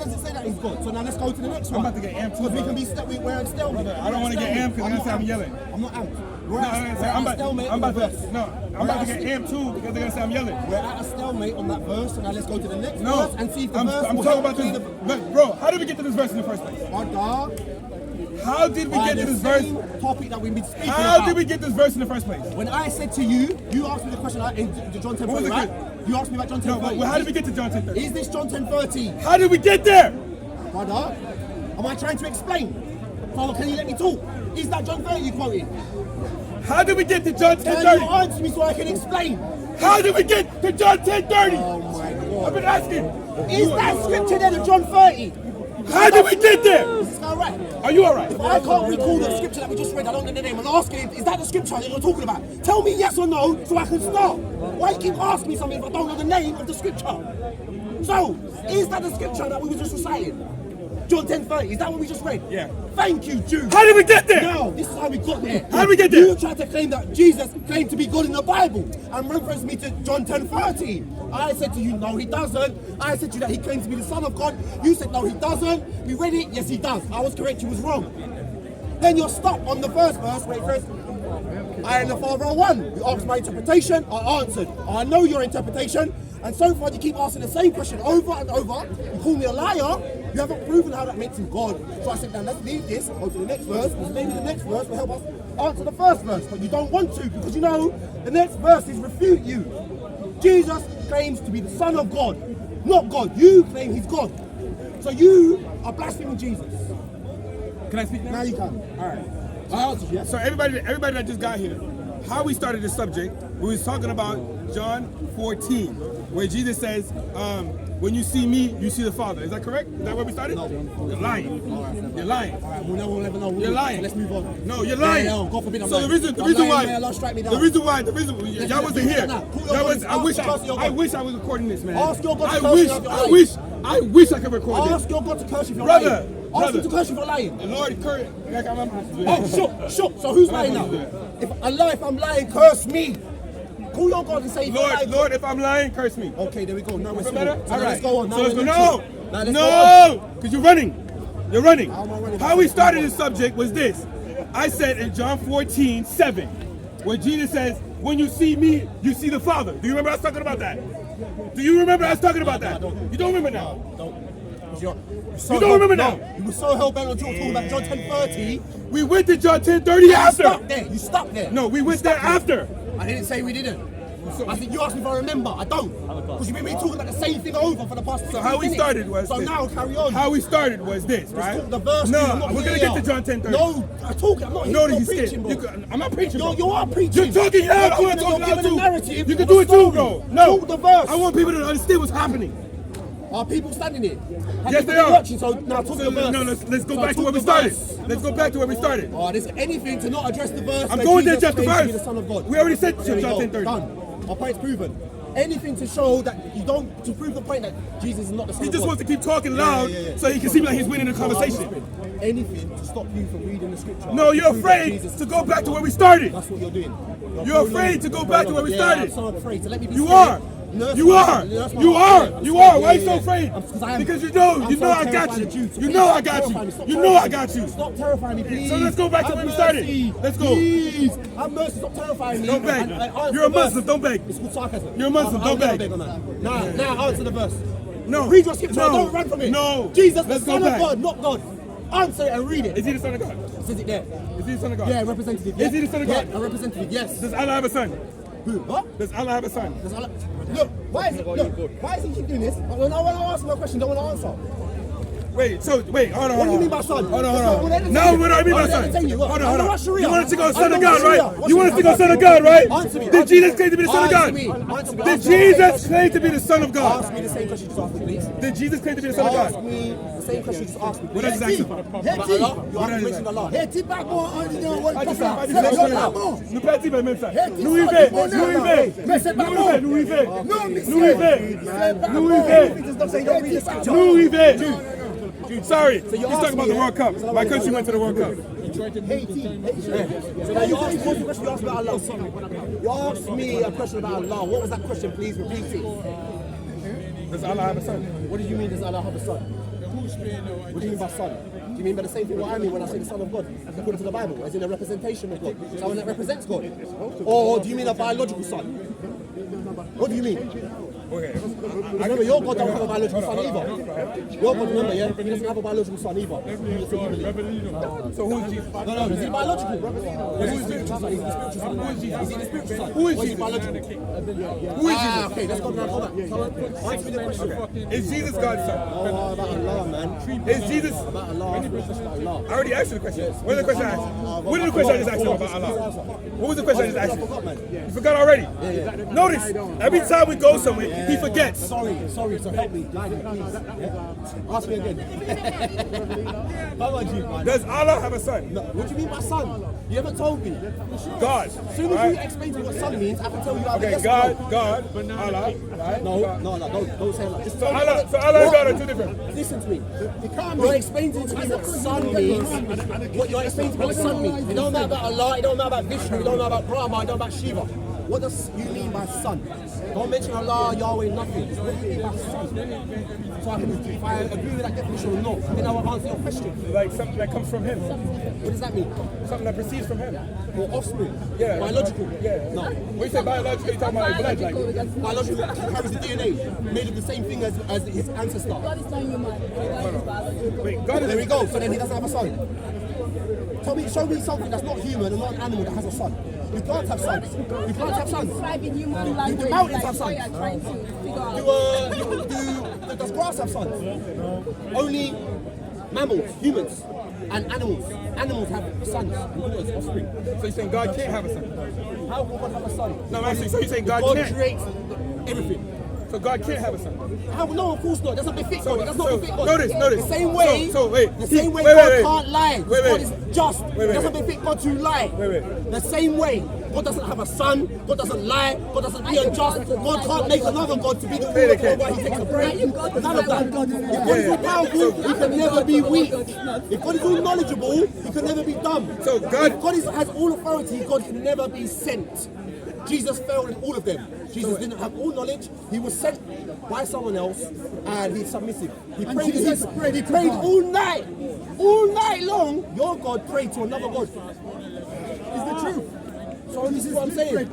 does it say that he's God? So now let's go to the next one. I'm about to get amped too. Because we can be we're at stalemate. I don't want to get amped because they're going to say I'm yelling. I'm not amped. I'm about to get amped too because they're going to say I'm yelling. We're at a stalemate on that verse, so now let's go to the next verse and see if the verse I'm talking about this. Bro, how did we get to this verse in the first place? How did we get to this verse? Topic that we've been speaking How about. did we get this verse in the first place? When I said to you, you asked me the question in John 10:30, right? You asked me about John 10:30. No, how did we get to John 10:30? Is this John 10:30? How did we get there? Brother, am I trying to explain? Father, can you let me talk? Is that John 30 you quoted? How did we get to John 10:30? Can you answer me so I can explain? How did we get to John 10:30? Oh my God. I've been asking. Is that scripture there to John 30? How did we get there? Is this guy right? Are you alright? If I can't recall the scripture that we just read, I don't know the name, I'm asking him, is that the scripture that you're talking about? Tell me yes or no so I can start. Why you keep asking me something if I don't know the name of the scripture? So, is that the scripture that we were just reciting? John 10:30, is that what we just read? Yeah. Thank you, Jude. How did we get there? No, this is how we got there. How did we get there? You tried to claim that Jesus claimed to be God in the Bible and referenced me to John 10:30. I said to you, no, he doesn't. I said to you that he claims to be the Son of God. You said, no, he doesn't. We read it, yes, he does. I was correct, you was wrong. Then you're stuck on the first verse where it says, I and the Father are one. You asked my interpretation, I answered. I know your interpretation. And so far, you keep asking the same question over and over. You call me a liar. You haven't proven how that makes him God. So I said, now let's leave this, go to the next verse, because maybe the next verse will help us answer the first verse. But you don't want to, because you know the next verses refute you. Jesus claims to be the Son of God, not God. You claim he's God. So you are blaspheming Jesus. Can I speak now? Now you can. All right. So everybody that just got here, how we started this subject, we was talking about John 14, where Jesus says, when you see me, you see the Father. Is that correct? Is that where we started? No. You're lying. You're lying. All right, we'll never know. You're lying. Let's move on. No, you're lying. Yeah, God forbid I'm so lying. the reason why, y'all wasn't here. I wish I was recording this, man. Ask your God to I wish I could record this. Ask your God to curse you if you're Brother, lying. Ask him to curse you if you're lying. The Lord curse. Oh, sure. So who's lying now? If I'm lying, curse me. Call your God and say, Lord, if I'm lying, curse me. Okay, there we go. Now we're All right. let's go on. So let's go. No, because you're running. You're running. How we started this subject was this. I said in John 14:7, where Jesus says, when you see me, you see the Father. Do you remember us talking about that? Do you remember us talking about that? You don't remember now? You don't remember now? You were so hell-bent on talking about John 10:30. We went to John 10:30 after. You stuck there. No, we went there after. I didn't say we didn't. I think you asked me if I remember. I don't. Because you've been talking about the same thing over for the past 15 So how we minutes. started was So this. now carry on. How we started was this, right? Talk the verse. No, I'm not we're going to here. get to John 10:30. No, I'm talking. I'm not here. No, You're he's preaching, scared. bro. I'm not preaching, bro. You are preaching. You're talking now. I want to You're talk now giving a too. narrative. You can of do a it too, story. bro. No. Talk the verse. I want people to understand what's happening. Are people standing here? Have Yes, people they been are. watching? So now talk the verse. No, let's go So back to talk where we the started. verse. Let's go back to where we started. Oh, there's anything to not address the verse. I'm where going there Jesus just the claims to be verse. the Son of God. We already said There we John go. 10:30. Done. Our point's proven. Anything to show that you don't, to prove the point that Jesus is not the Son He of just God. wants to keep talking loud so he can seem like he's winning the conversation. Anything to stop you from reading the scripture. No, you're to prove that afraid Jesus to is go the Son back of to God. where we started. That's what you're doing. You're afraid to go back to where we started. I'm so afraid. So let me be You scared. are. Nurse You my are. heart. Nurse my You heart. are. Yeah, You yeah, are. Why are you yeah, so yeah. afraid? Because I am. Because you I'm know so I got terrified you. of Jews. You Please know I stop got terrifying me. you. Stop You know I terrifying got me. you. Stop terrifying me, please. So let's go back to Have where we started. mercy. Let's go. Please. Have mercy. Stop terrifying me. Don't beg. And answer You're a the verse. Muslim. Don't beg. It's called sarcasm. You're a Muslim. I'll Don't never beg. on that. Now answer the verse. No. Read your scripture. No. Don't run from it. No. Jesus, the Let's go Son of back. God, not God. Answer it and read it. Is he the Son of God? Says it there. Is he the Son of God? Yeah, representative. Is he the Son of God? Yeah, a representative. Yes. Does Allah have a son? Who? What? Does Allah have a son? Look, why is he keep doing this? When I want to ask him a question, don't want to answer. Wait, hold on. What do you mean by son? Hold on. That's not what I No, what do I mean by son? Hold on. Sharia. You wanted to go I Son of know God, Sharia. right? You wanted to go Son of God, right? Answer me. Did Jesus claim to be the Son of God? Answer me. Did Jesus claim to be the Son of God? Ask me the same question you just asked me, please. Did Jesus claim to be the Son of Ask God? me the same question you just asked me. What does it say? About Allah? You asked me mention Allah. Nous partis, mais même ça. Nous y vais. Sorry, he's talking about the World Cup. My country went to the World Cup. Haiti. So now you asked me a question about Allah. You asked me a question about Allah. What was that question? Please repeat it. Does Allah have a son? What do you mean does Allah have a son? What do you mean by son? Do you mean by the same thing what I mean when I say the Son of God, according to the Bible, as in a representation of God, someone that represents God? Or do you mean a biological son? What do you mean? Okay. Remember, your God don't have a biological son either. Your God, remember, yeah, he doesn't have a biological son either. So who's Jesus? No, is he biological? Who is spiritual son? Is he the spiritual son? Who is Jesus? Is he the spiritual son? Who is Or Jesus? biological? Who is Jesus? Okay, let's go back. Answer me the question. Is Jesus God's son? Oh, about Allah, man. Is Jesus? About Allah. Allah. I already asked you the question. What is the question I asked? What is the question I just asked you about Allah? What was the question I just asked you? You forgot already? Notice, every time we go somewhere, he forgets. Sorry, so help me. Guide me, please. Yeah? Ask me again. How about you, man? Does Allah have a son? No, what do you mean by son? You haven't told me. God. As soon as you explain to me what son means, I can tell you either Okay, yes or God, Allah, right? No, don't say that. Just So tell me Allah and God are two different. Listen to me. You're explaining to me what son means. What you're explaining to me what son means. It don't matter about Allah, it don't matter about Vishnu, it don't matter about Brahma, it don't matter about Shiva. What does you mean by son? Don't mention Allah, Yahweh, nothing. What do you mean by son? So if I agree with that definition or not, then I will answer your question. Like something that comes from him. What does that mean? Something that proceeds from him. Or offspring? Yeah. Biological? Yeah. No. When you say biological, you're talking about like blood, like. Biological carries the DNA, made of the same thing as his ancestor. God is not human. God is biological. Wait, God There is. we go. So then he doesn't have a son. Show me something that's not human and not an animal that has a son. You can't have sons. You can't have sons. Describe in human language. mountains Like have what sons. you're trying to figure out. Does grass have sons? Only mammals, humans, and animals. Animals have sons, daughters, offspring. So you're saying God can't have a son? How can God have a son? No, I'm asking, so you're saying God God can't? creates everything. So God can't have a son? How? No, of course not. It doesn't befit God. It does not befit God. Notice. The same way, Wait. the same way Wait, God wait. can't lie. Wait. God is just. Wait. It doesn't befit God to lie. Wait. The same way, God doesn't have a son. God doesn't lie. God doesn't be unjust. God can't make another God to be the ruler of God while he takes a break. None of that. If God is all powerful, he can never be weak. If God is all knowledgeable, he can never be dumb. So God- If God has all authority, God can never be sent. Jesus failed in all of them. Jesus didn't have all knowledge. He was sent by someone else, and he's submissive. He prayed all night long. Your God prayed to another God. It's the truth. So this is what I'm saying.